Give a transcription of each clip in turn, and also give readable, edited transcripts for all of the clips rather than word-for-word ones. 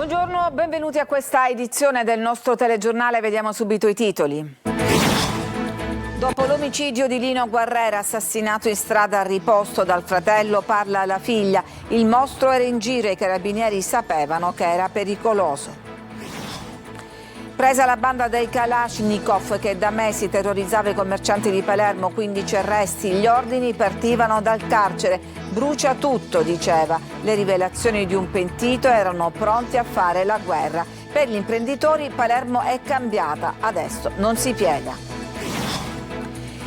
Buongiorno, benvenuti a questa edizione del nostro telegiornale. Vediamo subito i titoli. Dopo l'omicidio di Lino Guarrera, assassinato in strada a riposto dal fratello, parla la figlia. Il mostro era in giro e i carabinieri sapevano che era pericoloso. Presa la banda dei Kalashnikov che da mesi terrorizzava i commercianti di Palermo, 15 arresti, gli ordini partivano dal carcere. Brucia tutto, diceva. Le rivelazioni di un pentito erano pronti a fare la guerra. Per gli imprenditori Palermo è cambiata, adesso non si piega.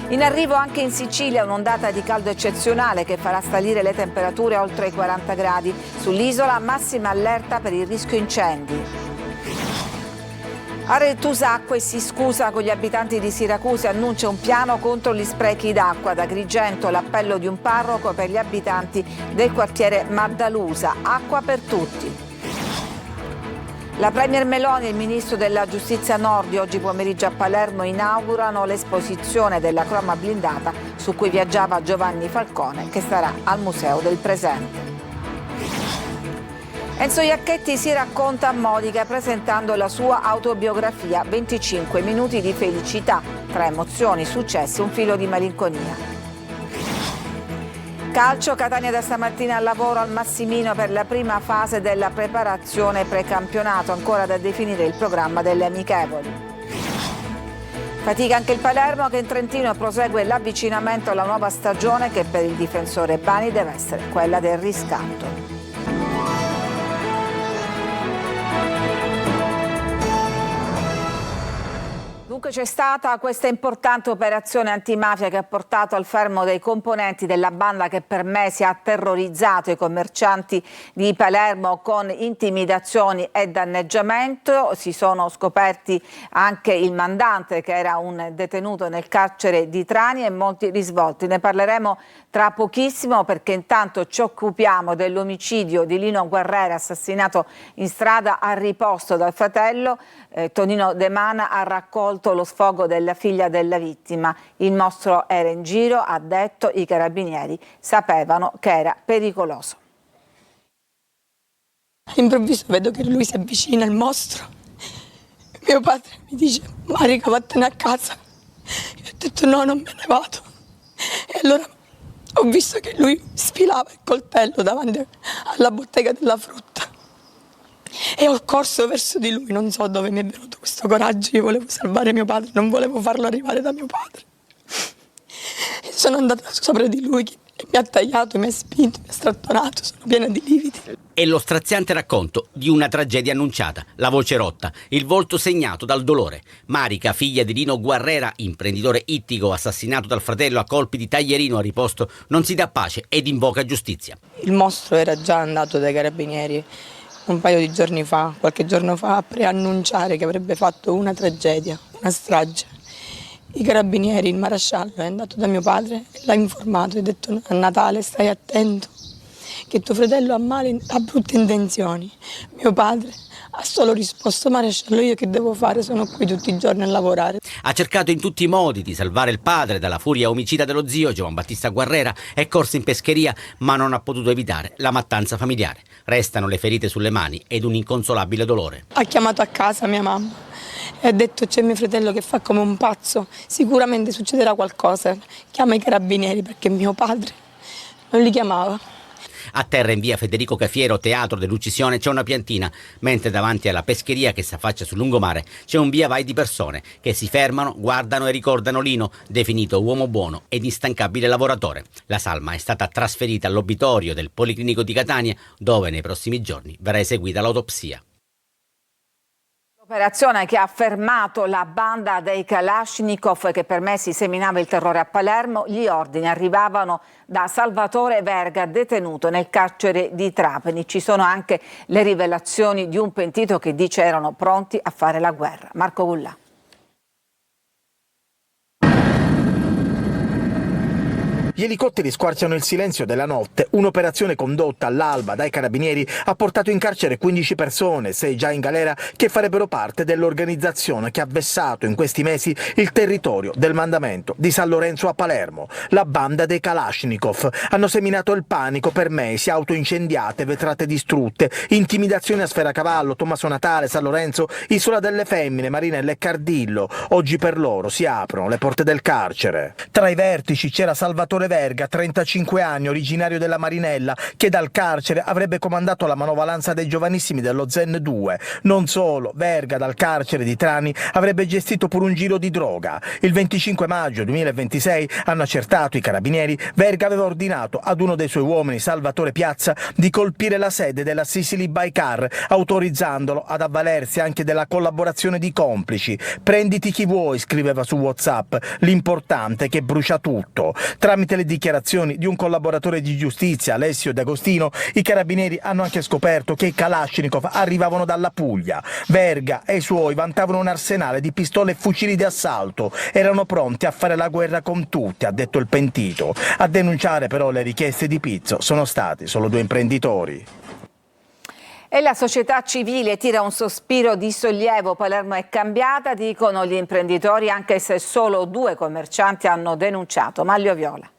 In arrivo anche in Sicilia un'ondata di caldo eccezionale che farà salire le temperature oltre i 40 gradi. Sull'isola massima allerta per il rischio incendi. Aretusacque si scusa con gli abitanti di Siracusa e annuncia un piano contro gli sprechi d'acqua. Da Agrigento l'appello di un parroco per gli abitanti del quartiere Maddalusa. Acqua per tutti. La Premier Meloni e il Ministro della Giustizia Nordio oggi pomeriggio a Palermo inaugurano l'esposizione della croma blindata su cui viaggiava Giovanni Falcone, che sarà al Museo del Presente. Enzo Iacchetti si racconta a Modica presentando la sua autobiografia, 25 minuti di felicità, tra emozioni, successi, un filo di malinconia. Calcio, Catania da stamattina al lavoro al Massimino per la prima fase della preparazione precampionato, ancora da definire il programma delle amichevoli. Fatica anche il Palermo che in Trentino prosegue l'avvicinamento alla nuova stagione che per il difensore Bani deve essere quella del riscatto. Dunque c'è stata questa importante operazione antimafia che ha portato al fermo dei componenti della banda che per mesi ha terrorizzato i commercianti di Palermo con intimidazioni e danneggiamento. Si sono scoperti anche il mandante, che era un detenuto nel carcere di Trani, e molti risvolti. Ne parleremo tra pochissimo, perché intanto ci occupiamo dell'omicidio di Lino Guarrera, assassinato in strada a riposto dal fratello. Tonino De Mana ha raccolto lo sfogo della figlia della vittima. Il mostro era in giro, ha detto, i carabinieri sapevano che era pericoloso. All'improvviso vedo che lui si avvicina al mostro. Mio padre mi dice: Marica, vattene a casa. Io ho detto no, non me ne vado. E allora ho visto che lui sfilava il coltello davanti alla bottega della frutta. E ho corso verso di lui, non so dove mi è venuto questo coraggio. Io volevo salvare mio padre, non volevo farlo arrivare da mio padre. E sono andata sopra di lui, mi ha tagliato, mi ha spinto, mi ha strattonato, sono piena di lividi. È lo straziante racconto di una tragedia annunciata, la voce rotta, il volto segnato dal dolore. Marica, figlia di Lino Guarrera, imprenditore ittico assassinato dal fratello a colpi di taglierino a riposto, non si dà pace ed invoca giustizia. Il mostro era già andato dai carabinieri un paio di giorni fa, qualche giorno fa, a preannunciare che avrebbe fatto una tragedia, una strage. I carabinieri, il maresciallo è andato da mio padre e l'ha informato e ha detto: a Natale stai attento che tuo fratello ha brutte intenzioni. Mio padre ha solo risposto: maresciallo, io che devo fare? Sono qui tutti i giorni a lavorare. Ha cercato in tutti i modi di salvare il padre dalla furia omicida dello zio Giovan Battista Guarrera, è corso in pescheria ma non ha potuto evitare la mattanza familiare. Restano le ferite sulle mani ed un inconsolabile dolore. Ha chiamato a casa mia mamma e ha detto: c'è mio fratello che fa come un pazzo, sicuramente succederà qualcosa, chiama i carabinieri, perché mio padre non li chiamava. A terra in via Federico Cafiero, teatro dell'uccisione, c'è una piantina, mentre davanti alla pescheria che si affaccia sul lungomare c'è un via vai di persone che si fermano, guardano e ricordano Lino, definito uomo buono ed instancabile lavoratore. La salma è stata trasferita all'obitorio del Policlinico di Catania, dove nei prossimi giorni verrà eseguita l'autopsia. Operazione che ha fermato la banda dei Kalashnikov che per mesi seminava il terrore a Palermo. Gli ordini arrivavano da Salvatore Verga, detenuto nel carcere di Trapani. Ci sono anche le rivelazioni di un pentito che dice erano pronti a fare la guerra. Marco Gullà. Gli elicotteri squarciano il silenzio della notte. Un'operazione condotta all'alba dai carabinieri ha portato in carcere 15 persone, 6 già in galera, che farebbero parte dell'organizzazione che ha vessato in questi mesi il territorio del mandamento di San Lorenzo a Palermo. La banda dei Kalashnikov. Hanno seminato il panico per mesi, auto incendiate, vetrate distrutte, intimidazioni a Sferacavallo, Tommaso Natale, San Lorenzo, Isola delle Femmine, Marinella e Cardillo. Oggi per loro si aprono le porte del carcere. Tra i vertici c'era Salvatore Verga, 35 anni, originario della Marinella, che dal carcere avrebbe comandato la manovalanza dei giovanissimi dello Zen 2. Non solo, Verga dal carcere di Trani avrebbe gestito pure un giro di droga. Il 25 maggio 2026, hanno accertato i carabinieri, Verga aveva ordinato ad uno dei suoi uomini, Salvatore Piazza, di colpire la sede della Sicily by Car, autorizzandolo ad avvalersi anche della collaborazione di complici. Prenditi chi vuoi, scriveva su WhatsApp, l'importante è che brucia tutto. Tramite le dichiarazioni di un collaboratore di giustizia, Alessio D'Agostino, i carabinieri hanno anche scoperto che i Kalashnikov arrivavano dalla Puglia. Verga e i suoi vantavano un arsenale di pistole e fucili di assalto, erano pronti a fare la guerra con tutti, ha detto il pentito. A denunciare però le richieste di pizzo sono stati solo 2 imprenditori. E la società civile tira un sospiro di sollievo. Palermo è cambiata, dicono gli imprenditori, anche se solo 2 commercianti hanno denunciato. Maglio Viola.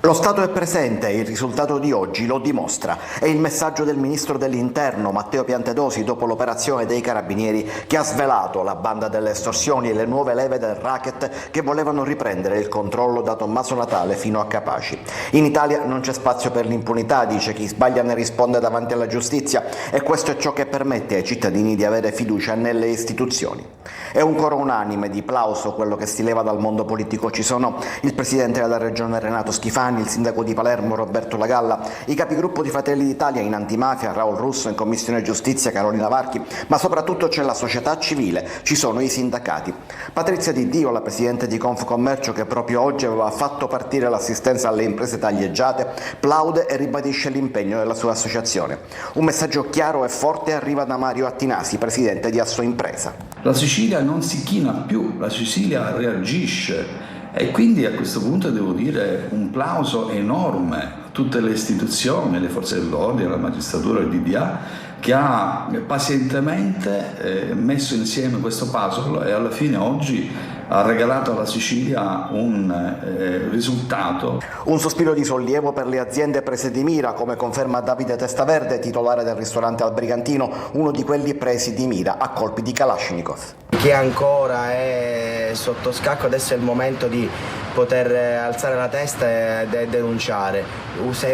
Lo Stato è presente e il risultato di oggi lo dimostra. È il messaggio del ministro dell'Interno Matteo Piantedosi dopo l'operazione dei carabinieri che ha svelato la banda delle estorsioni e le nuove leve del racket che volevano riprendere il controllo da Tommaso Natale fino a Capaci. In Italia non c'è spazio per l'impunità, dice chi sbaglia ne risponde davanti alla giustizia, e questo è ciò che permette ai cittadini di avere fiducia nelle istituzioni. È un coro unanime di plauso quello che si leva dal mondo politico. Ci sono il presidente della regione Renato Schifani, il sindaco di Palermo Roberto Lagalla, i capigruppo di Fratelli d'Italia in antimafia Raul Russo, in commissione giustizia Carolina Varchi, ma soprattutto c'è la società civile, ci sono i sindacati. Patrizia Di Dio, la presidente di Confcommercio, che proprio oggi aveva fatto partire l'assistenza alle imprese taglieggiate, plaude e ribadisce l'impegno della sua associazione. Un messaggio chiaro e forte arriva da Mario Attinasi, presidente di Assoimpresa. La Sicilia non si china più, la Sicilia reagisce. E quindi a questo punto devo dire un plauso enorme a tutte le istituzioni, le forze dell'ordine, la magistratura, il DDA, che ha pazientemente messo insieme questo puzzle e alla fine oggi ha regalato alla Sicilia un risultato. Un sospiro di sollievo per le aziende prese di mira, come conferma Davide Testaverde, titolare del ristorante Al Brigantino, uno di quelli presi di mira a colpi di Kalashnikov. Chi ancora è sotto scacco, adesso è il momento di poter alzare la testa e denunciare.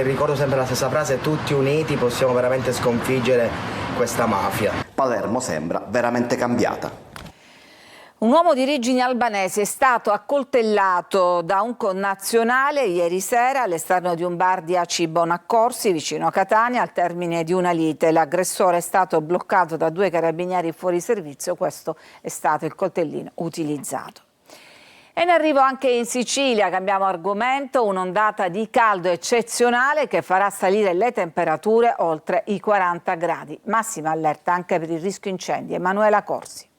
Ricordo sempre la stessa frase: tutti uniti possiamo veramente sconfiggere questa mafia. Palermo sembra veramente cambiata. Un uomo di origini albanesi è stato accoltellato da un connazionale ieri sera all'esterno di un bar di Aci Bonaccorsi, vicino a Catania, al termine di una lite. L'aggressore è stato bloccato da 2 carabinieri fuori servizio, questo è stato il coltellino utilizzato. E in arrivo anche in Sicilia, cambiamo argomento, un'ondata di caldo eccezionale che farà salire le temperature oltre i 40 gradi. Massima allerta anche per il rischio incendi. Emanuela Corsi.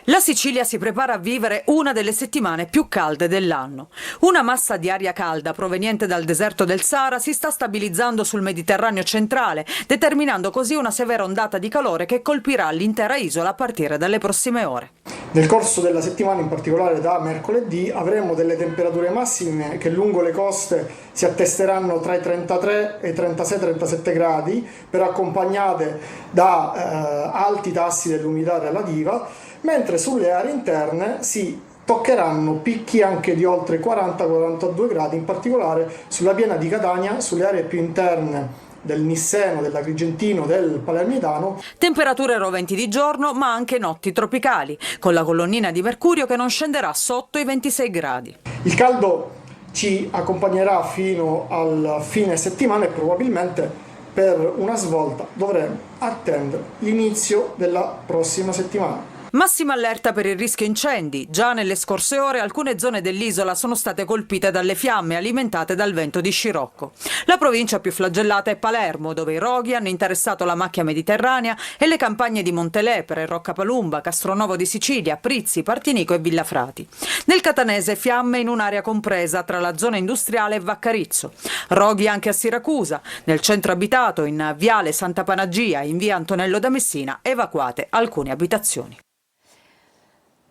La Sicilia si prepara a vivere una delle settimane più calde dell'anno. Una massa di aria calda proveniente dal deserto del Sahara si sta stabilizzando sul Mediterraneo centrale, determinando così una severa ondata di calore che colpirà l'intera isola a partire dalle prossime ore. Nel corso della settimana, in particolare da mercoledì, avremo delle temperature massime che lungo le coste si attesteranno tra i 33 e i 36-37 gradi, però accompagnate da alti tassi dell'umidità relativa, mentre sulle aree interne si toccheranno picchi anche di oltre 40-42 gradi, in particolare sulla piana di Catania, sulle aree più interne del Nisseno, dell'Agrigentino, del Palermitano. Temperature roventi di giorno, ma anche notti tropicali, con la colonnina di mercurio che non scenderà sotto i 26 gradi. Il caldo ci accompagnerà fino al fine settimana e probabilmente per una svolta dovremo attendere l'inizio della prossima settimana. Massima allerta per il rischio incendi. Già nelle scorse ore alcune zone dell'isola sono state colpite dalle fiamme alimentate dal vento di scirocco. La provincia più flagellata è Palermo, dove i roghi hanno interessato la macchia mediterranea e le campagne di Montelepre, Roccapalumba, Castronovo di Sicilia, Prizzi, Partinico e Villafrati. Nel catanese fiamme in un'area compresa tra la zona industriale e Vaccarizzo. Roghi anche a Siracusa, nel centro abitato, in viale Santa Panagia e in via Antonello da Messina, evacuate alcune abitazioni.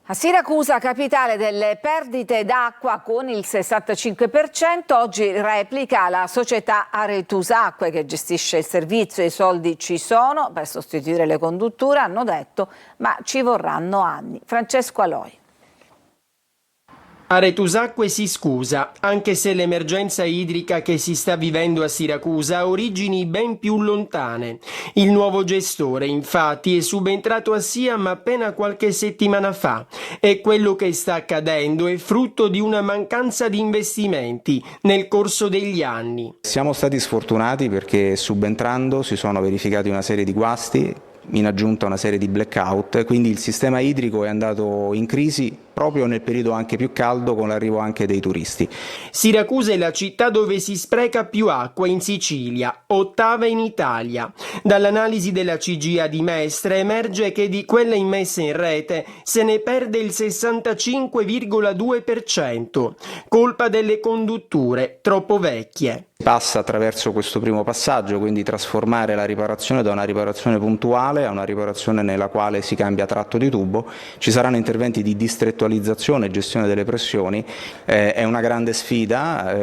A Siracusa, capitale delle perdite d'acqua con il 65%, oggi replica la società Aretusacque che gestisce il servizio. I soldi ci sono per sostituire le condutture, hanno detto, ma ci vorranno anni. Francesco Aloi. Aretusacque si scusa, anche se l'emergenza idrica che si sta vivendo a Siracusa ha origini ben più lontane. Il nuovo gestore, infatti, è subentrato a Siam appena qualche settimana fa e quello che sta accadendo è frutto di una mancanza di investimenti nel corso degli anni. Siamo stati sfortunati perché subentrando si sono verificati una serie di guasti, in aggiunta a una serie di blackout, quindi il sistema idrico è andato in crisi proprio nel periodo anche più caldo, con l'arrivo anche dei turisti. Siracusa è la città dove si spreca più acqua in Sicilia, ottava in Italia. Dall'analisi della CGIA di Mestre emerge che di quella immessa in rete se ne perde il 65,2%, colpa delle condutture troppo vecchie. Passa attraverso questo primo passaggio, quindi trasformare la riparazione da una riparazione puntuale a una riparazione nella quale si cambia tratto di tubo. Ci saranno interventi di distrettualizzazione e gestione delle pressioni. È una grande sfida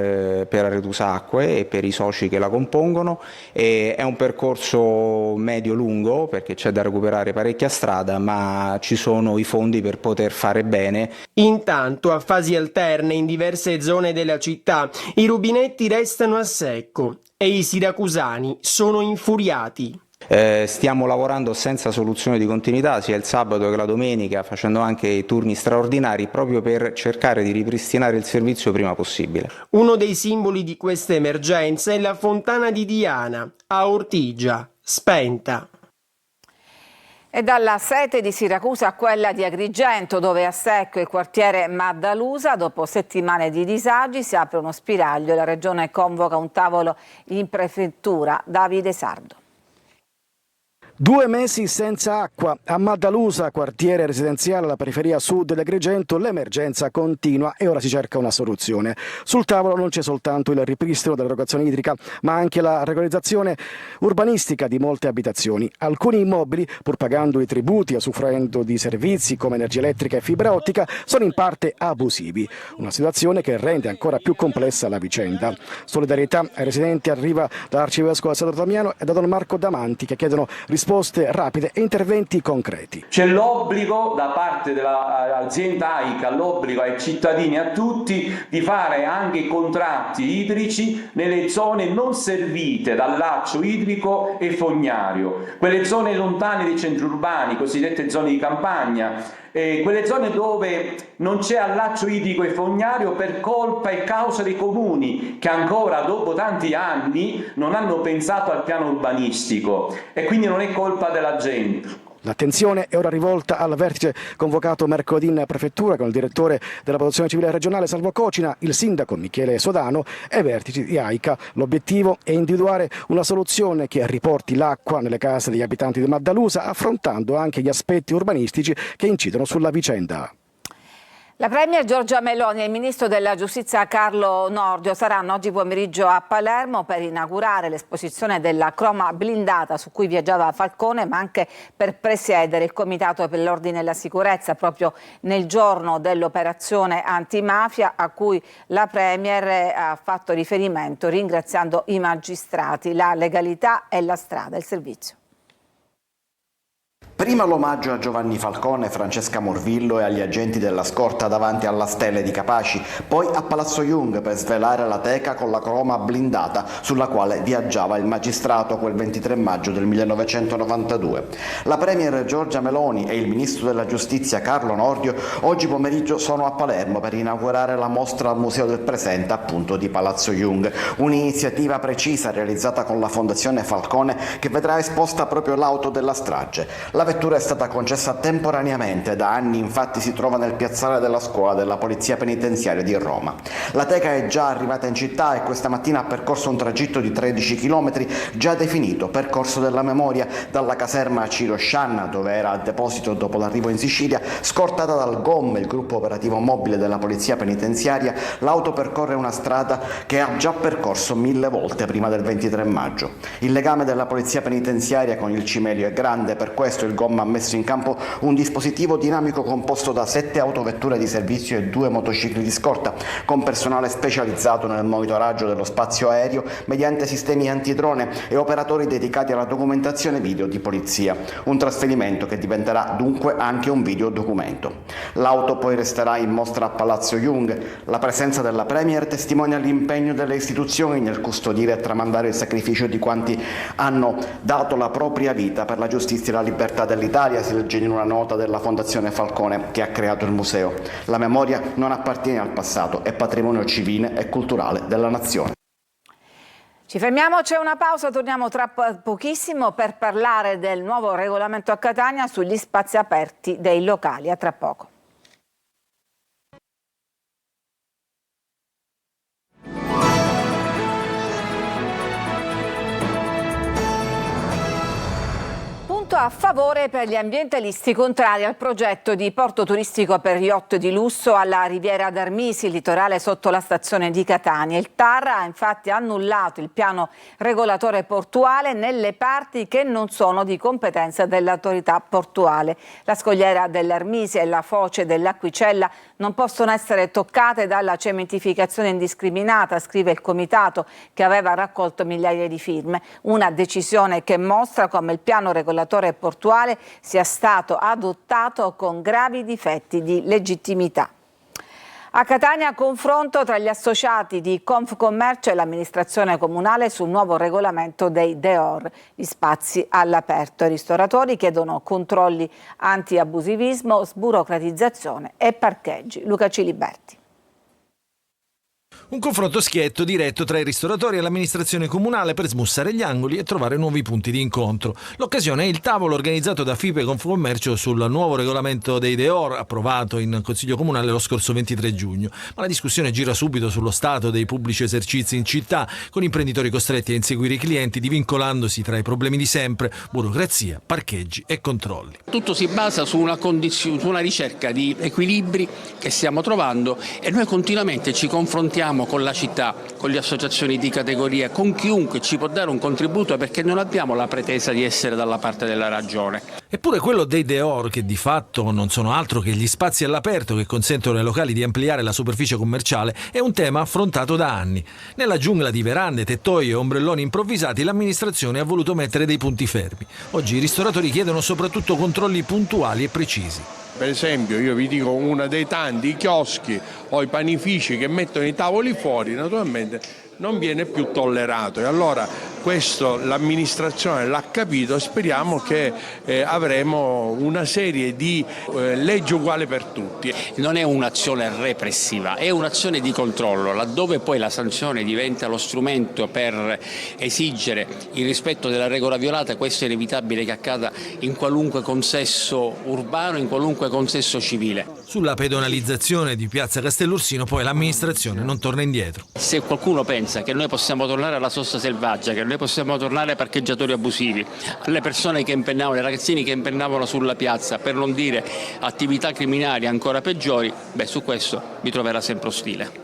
per Aretusacque e per i soci che la compongono. È un percorso medio-lungo perché c'è da recuperare parecchia strada, ma ci sono i fondi per poter fare bene. Intanto, a fasi alterne in diverse zone della città, i rubinetti restano a secco e i siracusani sono infuriati. Stiamo lavorando senza soluzione di continuità sia il sabato che la domenica, facendo anche i turni straordinari proprio per cercare di ripristinare il servizio prima possibile. Uno dei simboli di questa emergenza è la fontana di Diana, a Ortigia, spenta. E dalla sete di Siracusa a quella di Agrigento, dove a secco il quartiere Maddalusa, dopo settimane di disagi si apre uno spiraglio e la regione convoca un tavolo in prefettura. Davide Sardo. 2 mesi senza acqua. A Maddalusa, quartiere residenziale alla periferia sud dell'Agrigento, l'emergenza continua e ora si cerca una soluzione. Sul tavolo non c'è soltanto il ripristino dell'erogazione idrica, ma anche la regolarizzazione urbanistica di molte abitazioni. Alcuni immobili, pur pagando i tributi e usufruendo di servizi come energia elettrica e fibra ottica, sono in parte abusivi. Una situazione che rende ancora più complessa la vicenda. Solidarietà ai residenti arriva dall'arcivescovo San Damiano e da Don Marco Damanti, che chiedono risposte rapide e interventi concreti. C'è l'obbligo da parte dell'azienda AICA, l'obbligo ai cittadini, a tutti, di fare anche i contratti idrici nelle zone non servite dal laccio idrico e fognario, quelle zone lontane dai centri urbani, cosiddette zone di campagna, quelle zone dove non c'è allaccio idrico e fognario per colpa e causa dei comuni che ancora dopo tanti anni non hanno pensato al piano urbanistico e quindi non è colpa della gente. L'attenzione è ora rivolta al vertice convocato mercoledì in prefettura con il direttore della protezione civile regionale Salvo Cocina, il sindaco Michele Sodano e i vertici di AICA. L'obiettivo è individuare una soluzione che riporti l'acqua nelle case degli abitanti di Maddalusa, affrontando anche gli aspetti urbanistici che incidono sulla vicenda. La Premier Giorgia Meloni e il Ministro della Giustizia Carlo Nordio saranno oggi pomeriggio a Palermo per inaugurare l'esposizione della croma blindata su cui viaggiava Falcone, ma anche per presiedere il Comitato per l'Ordine e la Sicurezza proprio nel giorno dell'operazione antimafia a cui la Premier ha fatto riferimento ringraziando i magistrati, la legalità e la strada, il servizio. Prima l'omaggio a Giovanni Falcone, Francesca Morvillo e agli agenti della scorta davanti alla stele di Capaci, poi a Palazzo Jung per svelare la teca con la croma blindata sulla quale viaggiava il magistrato quel 23 maggio del 1992. La Premier Giorgia Meloni e il Ministro della Giustizia Carlo Nordio oggi pomeriggio sono a Palermo per inaugurare la mostra al Museo del Presente appunto di Palazzo Jung, un'iniziativa precisa realizzata con la Fondazione Falcone che vedrà esposta proprio l'auto della strage. La vettura è stata concessa temporaneamente, da anni infatti si trova nel piazzale della scuola della Polizia Penitenziaria di Roma. La teca è già arrivata in città e questa mattina ha percorso un tragitto di 13 km già definito percorso della memoria dalla caserma Ciro Scianna, dove era a deposito dopo l'arrivo in Sicilia, scortata dal GOM, il gruppo operativo mobile della Polizia Penitenziaria. L'auto percorre una strada che ha già percorso 1000 volte prima del 23 maggio. Il legame della Polizia Penitenziaria con il Cimelio è grande, per questo il GOM ha messo in campo un dispositivo dinamico composto da 7 autovetture di servizio e 2 motocicli di scorta, con personale specializzato nel monitoraggio dello spazio aereo mediante sistemi antidrone e operatori dedicati alla documentazione video di polizia. Un trasferimento che diventerà dunque anche un videodocumento. L'auto poi resterà in mostra a Palazzo Jung. La presenza della Premier testimonia l'impegno delle istituzioni nel custodire e tramandare il sacrificio di quanti hanno dato la propria vita per la giustizia e la libertà dell'Italia, si legge in una nota della Fondazione Falcone che ha creato il museo. La memoria non appartiene al passato, è patrimonio civile e culturale della nazione. Ci fermiamo, c'è una pausa, torniamo tra pochissimo per parlare del nuovo regolamento a Catania sugli spazi aperti dei locali. A tra poco. A favore per gli ambientalisti contrari al progetto di porto turistico per yacht di lusso alla Riviera d'Armisi, il litorale sotto la stazione di Catania. Il TAR ha infatti annullato il piano regolatore portuale nelle parti che non sono di competenza dell'autorità portuale. La scogliera dell'Armisi e la foce dell'Acquicella non possono essere toccate dalla cementificazione indiscriminata, scrive il comitato che aveva raccolto migliaia di firme. Una decisione che mostra come il piano regolatore portuale sia stato adottato con gravi difetti di legittimità. A Catania confronto tra gli associati di Confcommercio e l'amministrazione comunale sul nuovo regolamento dei DEOR, gli spazi all'aperto. I ristoratori chiedono controlli anti-abusivismo, sburocratizzazione e parcheggi. Luca Ciliberti. Un confronto schietto diretto tra i ristoratori e l'amministrazione comunale per smussare gli angoli e trovare nuovi punti di incontro. L'occasione è il tavolo organizzato da FIPE Confcommercio sul nuovo regolamento dei DEOR approvato in Consiglio Comunale lo scorso 23 giugno. Ma la discussione gira subito sullo stato dei pubblici esercizi in città, con imprenditori costretti a inseguire i clienti divincolandosi tra i problemi di sempre, burocrazia, parcheggi e controlli. Tutto si basa su una ricerca di equilibri che stiamo trovando e noi continuamente ci confrontiamo con la città, con le associazioni di categoria, con chiunque ci può dare un contributo, perché non abbiamo la pretesa di essere dalla parte della ragione. Eppure quello dei DEOR, che di fatto non sono altro che gli spazi all'aperto che consentono ai locali di ampliare la superficie commerciale, è un tema affrontato da anni. Nella giungla di verande, tettoie e ombrelloni improvvisati l'amministrazione ha voluto mettere dei punti fermi. Oggi i ristoratori chiedono soprattutto controlli puntuali e precisi. Per esempio, io vi dico, uno dei tanti chioschi o i panifici che mettono i tavoli fuori, naturalmente non viene più tollerato, e allora questo l'amministrazione l'ha capito e speriamo che avremo una serie di leggi uguali per tutti. Non è un'azione repressiva, è un'azione di controllo, laddove poi la sanzione diventa lo strumento per esigere il rispetto della regola violata. Questo è inevitabile che accada in qualunque consesso urbano, in qualunque consesso civile. Sulla pedonalizzazione di Piazza Castellursino poi l'amministrazione non torna indietro. Se qualcuno pensa che noi possiamo tornare alla sosta selvaggia, che noi possiamo tornare ai parcheggiatori abusivi, alle persone che impennavano, ai ragazzini che impennavano sulla piazza, per non dire attività criminali ancora peggiori, su questo mi troverà sempre ostile.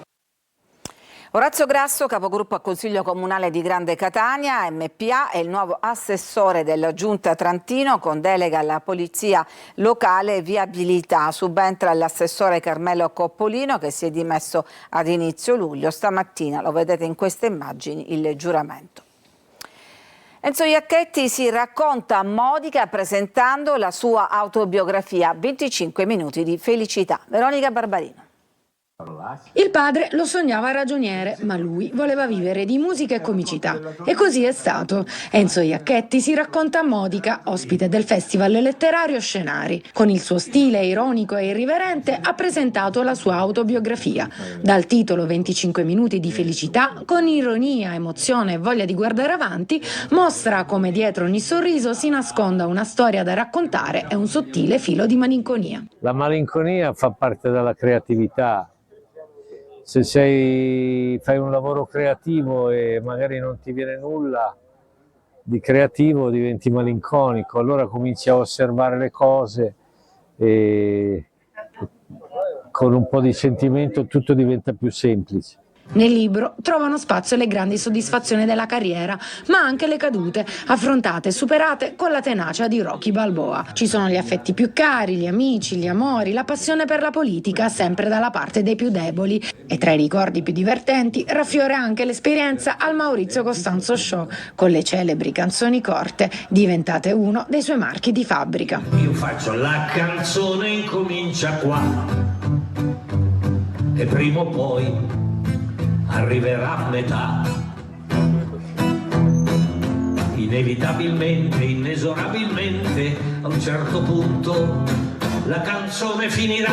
Orazio Grasso, capogruppo a Consiglio Comunale di Grande Catania, MPA, è il nuovo assessore della Giunta Trantino con delega alla Polizia Locale e Viabilità. Subentra l'assessore Carmelo Coppolino, che si è dimesso ad inizio luglio. Stamattina, lo vedete in queste immagini, il giuramento. Enzo Iacchetti si racconta a Modica presentando la sua autobiografia, 25 minuti di felicità. Veronica Barbarino. Il padre lo sognava ragioniere, ma lui voleva vivere di musica e comicità. E così è stato. Enzo Iacchetti si racconta a Modica, ospite del Festival letterario Scenari. Con il suo stile ironico e irriverente ha presentato la sua autobiografia. Dal titolo 25 minuti di felicità, con ironia, emozione e voglia di guardare avanti, mostra come dietro ogni sorriso si nasconda una storia da raccontare e un sottile filo di malinconia. La malinconia fa parte della creatività. Se fai un lavoro creativo e magari non ti viene nulla di creativo, diventi malinconico, allora cominci a osservare le cose e con un po' di sentimento tutto diventa più semplice. Nel libro trovano spazio le grandi soddisfazioni della carriera, ma anche le cadute, affrontate e superate con la tenacia di Rocky Balboa. Ci sono gli affetti più cari, gli amici, gli amori, la passione per la politica, sempre dalla parte dei più deboli. E tra i ricordi più divertenti raffiora anche l'esperienza al Maurizio Costanzo Show, con le celebri canzoni corte, diventate uno dei suoi marchi di fabbrica. Io faccio la canzone, incomincia qua, e prima o poi arriverà a metà. Inevitabilmente, inesorabilmente, a un certo punto la canzone finirà.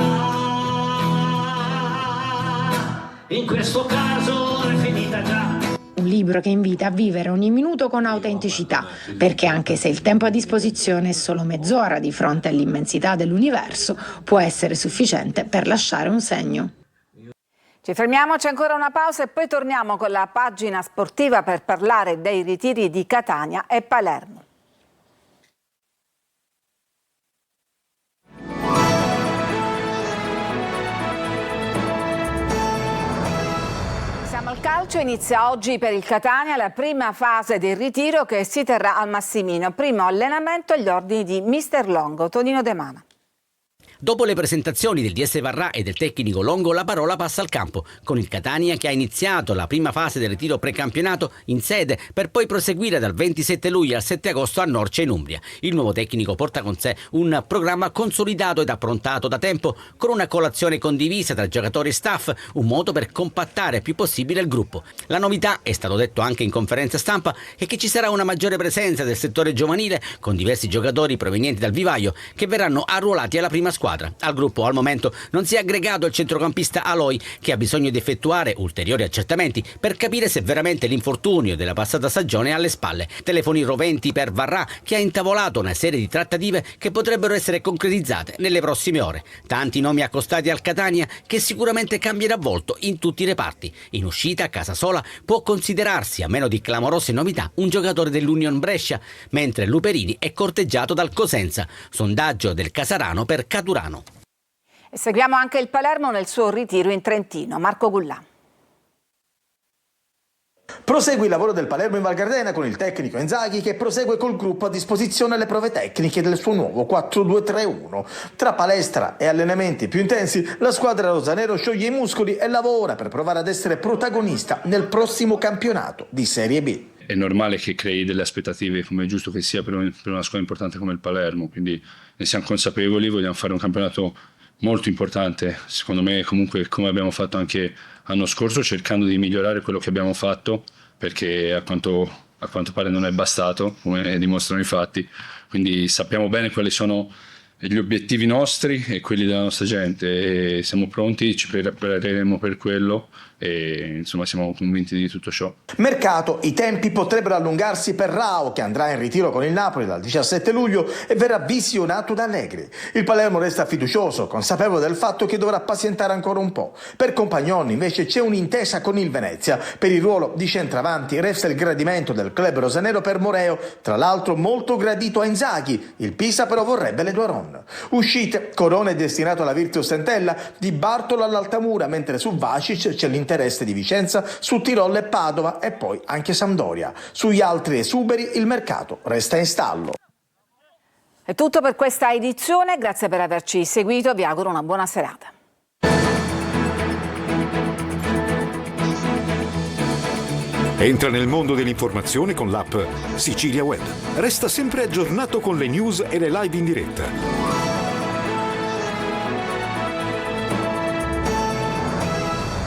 In questo caso è finita già. Un libro che invita a vivere ogni minuto con autenticità, perché anche se il tempo a disposizione è solo mezz'ora di fronte all'immensità dell'universo, può essere sufficiente per lasciare un segno. Ci fermiamo, c'è ancora una pausa e poi torniamo con la pagina sportiva per parlare dei ritiri di Catania e Palermo. Siamo al calcio, inizia oggi per il Catania la prima fase del ritiro che si terrà al Massimino. Primo allenamento agli ordini di Mister Longo, Tonino De Mana. Dopo le presentazioni del DS Varrà e del tecnico Longo, la parola passa al campo, con il Catania che ha iniziato la prima fase del ritiro precampionato in sede per poi proseguire dal 27 luglio al 7 agosto a Norcia in Umbria. Il nuovo tecnico porta con sé un programma consolidato ed approntato da tempo, con una colazione condivisa tra giocatori e staff, un modo per compattare il più possibile il gruppo. La novità, è stato detto anche in conferenza stampa, è che ci sarà una maggiore presenza del settore giovanile, con diversi giocatori provenienti dal vivaio che verranno arruolati alla prima squadra. Al gruppo al momento non si è aggregato il centrocampista Aloi, che ha bisogno di effettuare ulteriori accertamenti per capire se veramente l'infortunio della passata stagione è alle spalle. Telefoni roventi per Varrà, che ha intavolato una serie di trattative che potrebbero essere concretizzate nelle prossime ore. Tanti nomi accostati al Catania, che sicuramente cambierà volto in tutti i reparti. In uscita Casasola può considerarsi, a meno di clamorose novità, un giocatore dell'Union Brescia, mentre Luperini è corteggiato dal Cosenza. Sondaggio del Casarano per Caturano. E seguiamo anche il Palermo nel suo ritiro in Trentino. Marco Gullà. Prosegue il lavoro del Palermo in Val Gardena con il tecnico Inzaghi, che prosegue col gruppo a disposizione alle prove tecniche del suo nuovo 4-2-3-1. Tra palestra e allenamenti più intensi, la squadra rosanero scioglie i muscoli e lavora per provare ad essere protagonista nel prossimo campionato di Serie B. È normale che crei delle aspettative, come è giusto che sia per una squadra importante come il Palermo, quindi ne siamo consapevoli, vogliamo fare un campionato molto importante, secondo me, comunque, come abbiamo fatto anche l'anno scorso, cercando di migliorare quello che abbiamo fatto, perché a quanto pare non è bastato, come dimostrano i fatti. Quindi sappiamo bene quali sono gli obiettivi nostri e quelli della nostra gente, e siamo pronti, ci prepareremo per quello e insomma siamo convinti di tutto ciò. Mercato, i tempi potrebbero allungarsi per Rao, che andrà in ritiro con il Napoli dal 17 luglio e verrà visionato da Allegri. Il Palermo resta fiducioso, consapevole del fatto che dovrà pazientare ancora un po'. Per Compagnoni invece c'è un'intesa con il Venezia. Per il ruolo di centravanti resta il gradimento del club rosanero per Moreo, tra l'altro molto gradito a Inzaghi. Il Pisa però vorrebbe le Duaron. Uscite, Corona è destinato alla Virtus Entella, Di Bartolo all'Altamura, mentre su Vacic c'è l'interesse di Vicenza, su Tirol e Padova e poi anche Sampdoria. Sugli altri esuberi il mercato resta in stallo. È tutto per questa edizione, grazie per averci seguito, vi auguro una buona serata. Entra nel mondo dell'informazione con l'app Sicilia Web. Resta sempre aggiornato con le news e le live in diretta.